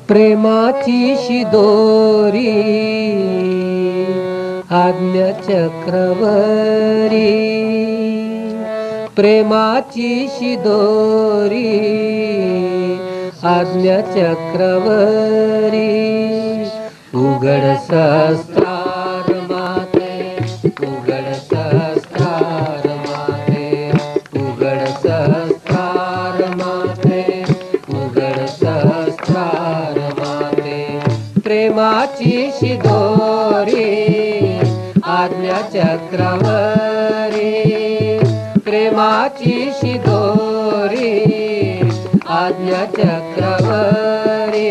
प्रेमाची शिदोरी आज्ञा चक्रवरी, प्रेमाची शिदोरी आज्ञा चक्रवरी, उघड सहस्त्रार माते, उघड सहस्त्रार माते, उघड सहस्त्रार माते, उघड सहस्त्रार माते, प्रेमाची शिदोरी आज्ञा चक्रवरी, प्रेमाची शिदोरी आज्ञा चक्रवरी,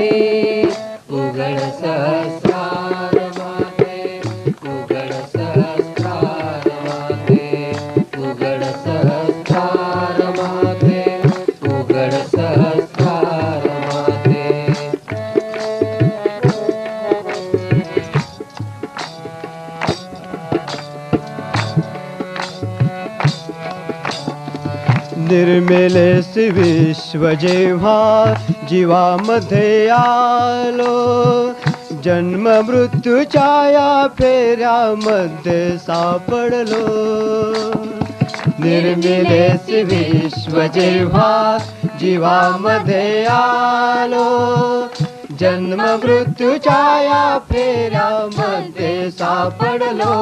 उघड सहस्रार माते, उघड सहस्रार माते, उघड सहस्रार माते, उघड सहस्रार माते. निर्मिलेस विश्व जेव्हा जीवामध्ये आलो, जन्म मृत्यूच्या या फेऱ्यामध्ये सापडलो. निर्मिलेस विश्व जेव्हा जीवामध्ये आलो, जन्म मृत्यूच्या या फेऱ्यामध्ये सापडलो.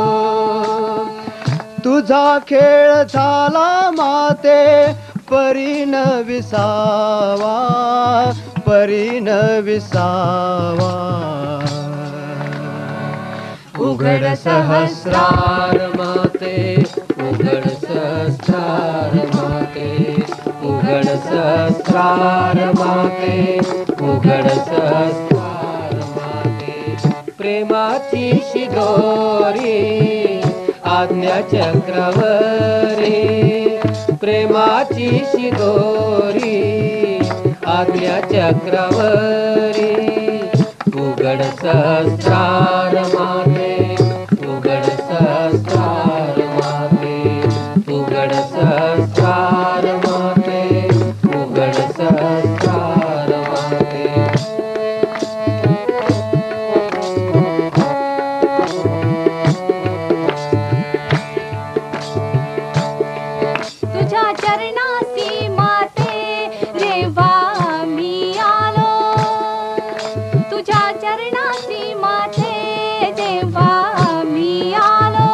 तुझा खेळ झाला माते परीन विसावा, परीन विसावा. उघड सहस्रार माते, उघड सहस्रार माते, उघड सहस्रार माते, उघड सहस्रार माते, प्रेमाची शिदोरी आज्ञा चक्रवरी, प्रेमाची शिदोरी आज्ञा चक्रवरी, उघड सहस्रार माते, उघड सहस्रार माते, उघड सहस्रार माते, उघड सहस्रार माते. तुझ्या चरणासी माते जेव्हा मी आलो, तुझ्या चरणासी माते जेव्हा मी आलो,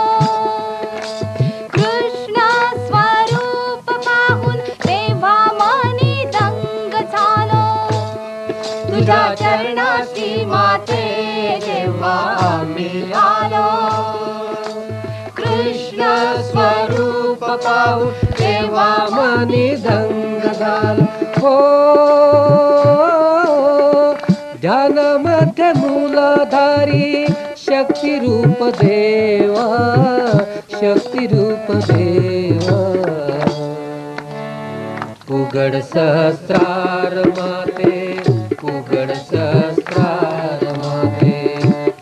कृष्ण स्वरूप पाहून तेव्हा मनी दंग झालो. तुझ्या चरणासी माते जेव्हा मी आलो, कृष्ण स्वरूप पाहून तेव्हा मनी दंग झाला. हो ध्यानामध्ये मूलधारी शक्ती रूप देवा, शक्ती रूप देवा. उघड सहस्रार माते, उघड सहस्रार माते,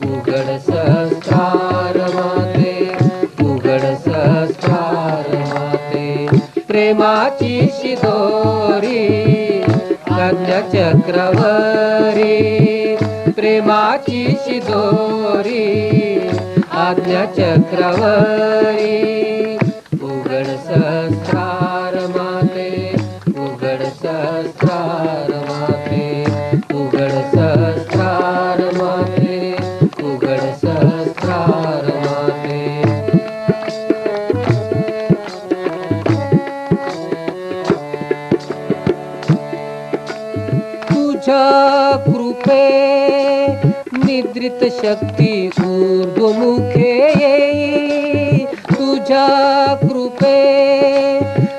उघड सहस्रार माते, उघड सहस्रार माते, प्रेमाची शिदोरी आज्ञा चक्रवरी, प्रेमाची शिदोरी आज्ञा चक्रवरी, उघड सहस्रार माते, उघड सहस्रार माते, उघड सहस्रार माते, उघड सहस्रार माते. तुझ्या कृपे निद्रित शक्ती ऊर्ध्वमुखे येई, तुझ्या कृपे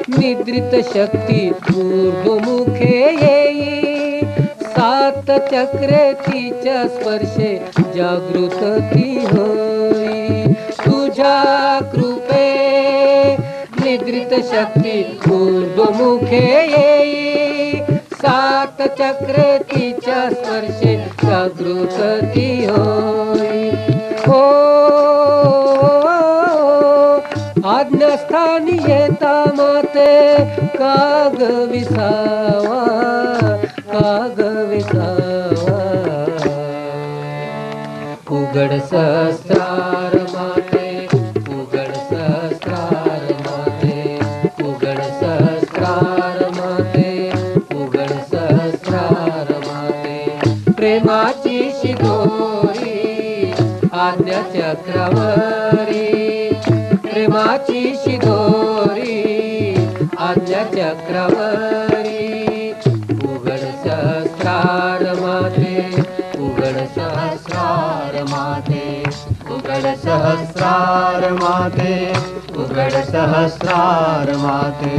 निद्रित शक्ती ऊर्ध्वमुखे येई, सात चक्रे तिच्या स्पर्शे जागृती होई. तुझ्या कृपे निद्रित शक्ती ऊर्ध्वमुखे येई, सात चक्रे तिच्या स्पर्शे जागृती होई. हो स्थानी येता माते काग विसावा, काग विसावा. उघड सहस्रार माते, उघड सहस्रार माते, उघड सहस्रार माते, उघड सहस्रार माते. प्रेमाची शिदोरी आज्ञा चक्रवरी, प्रेमाची शिदोरी आज्ञा चक्रवरी. उघड सहस्रार माते, उघड सहस्रार माते, उघड सहस्रार माते, उघड सहस्रार माते.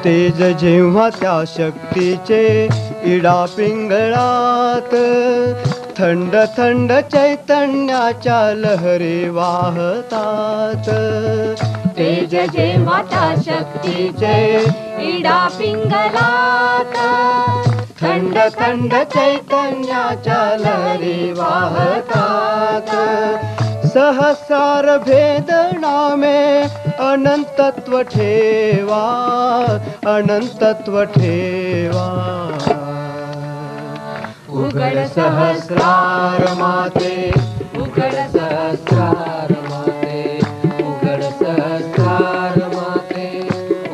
तेज जेव्हा त्या शक्तीचे इडा पिंगळात, थंड थंड चैतन्याच्या लहरी वाहतात. तेज जेव्हा त्या शक्तीचे इडा पिंगलात, थंड थंड चैतन्याच्या लहरी वाहतात. सहस्रार भेदना में अनंतत्व ठेवा, अनंतत्व ठेवा. उघड सहस्रार माते, उघड सहस्रार माते, उघड सहस्रार माते,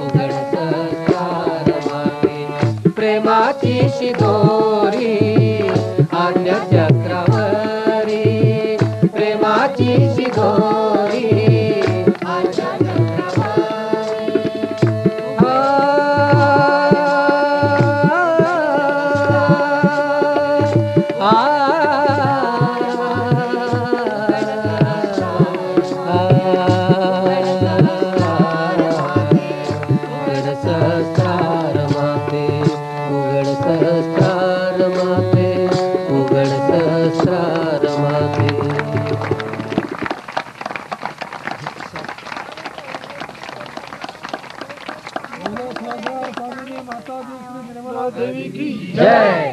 उघड सहस्रार माते. प्रेमाची शिदोरी आज्ञा चक्रवरी, प्रेमाची शिदोरी आज्ञा चक्रवरी. उघड सहस्रार माते, उघड सहस्रार माते, उघड सहस्रार माते. देवी की जय.